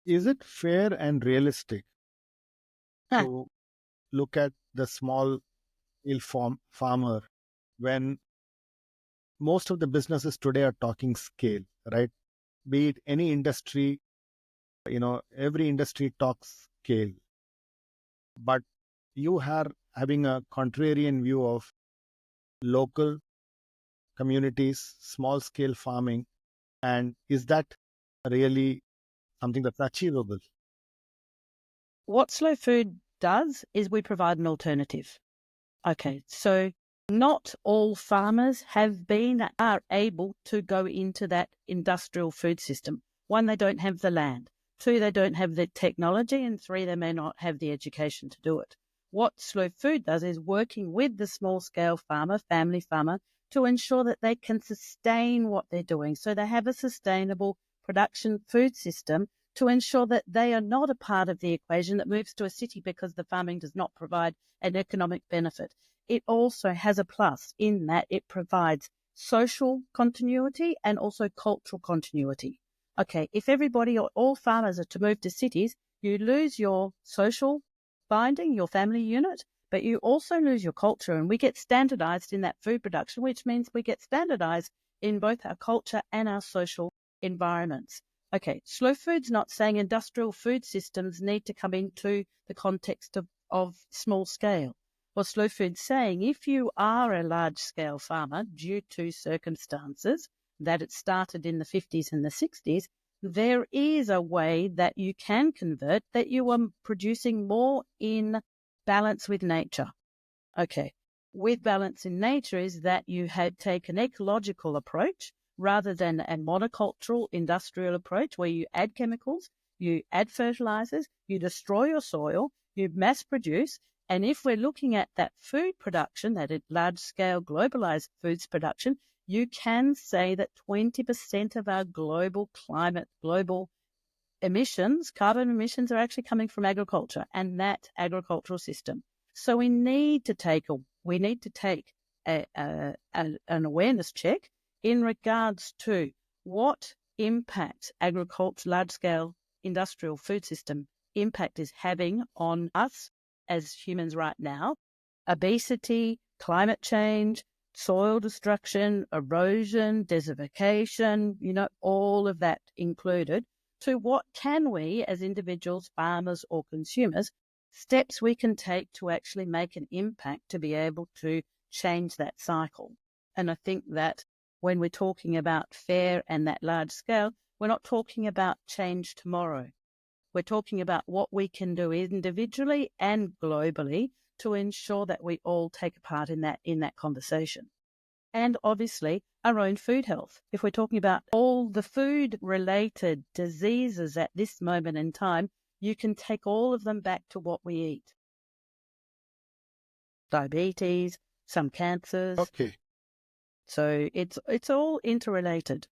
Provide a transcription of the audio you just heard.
Is it fair and realistic Huh. to look at the small farmer when most of the businesses today are talking scale, right? Be it any industry, every industry talks scale, but you are having a contrarian view of local communities, small scale farming. And is that really something that's achievable? What slow food does is we provide an alternative. Okay, so not all farmers are able to go into that industrial food system. One, they don't have the land. Two, they don't have the technology. And three, they may not have the education to do it. What slow food does is working with the small scale farmer, family farmer, to ensure that they can sustain what they're doing. So they have a sustainable production food system to ensure that they are not a part of the equation that moves to a city because the farming does not provide an economic benefit. It also has a plus in that it provides social continuity and also cultural continuity. Okay, if everybody or all farmers are to move to cities, you lose your social binding, your family unit, but you also lose your culture. And we get standardized in that food production, which means we get standardized in both our culture and our social environments. Okay, slow food's not saying industrial food systems need to come into the context of small scale. Well, slow food's saying if you are a large scale farmer due to circumstances that it started in the 50s and the 60s, there is a way that you can convert that you are producing more in balance with nature. Okay. With balance in nature is that you take an ecological approach rather than a monocultural industrial approach where you add chemicals, you add fertilizers, you destroy your soil, you mass produce. And if we're looking at that food production, that large scale globalized foods production, you can say that 20% of our global emissions, carbon emissions, are actually coming from agriculture and that agricultural system. So we need to take an awareness check in regards to what impact agriculture, large-scale industrial food system impact is having on us as humans right now. Obesity, climate change, soil destruction, erosion, desertification, all of that included, to what can we as individuals, farmers or consumers, steps we can take to actually make an impact to be able to change that cycle. And I think that when we're talking about fair and that large scale, we're not talking about change tomorrow. We're talking about what we can do individually and globally to ensure that we all take a part in that conversation. And obviously our own food health. If we're talking about all the food-related diseases at this moment in time, you can take all of them back to what we eat. Diabetes, some cancers. Okay. So it's all interrelated.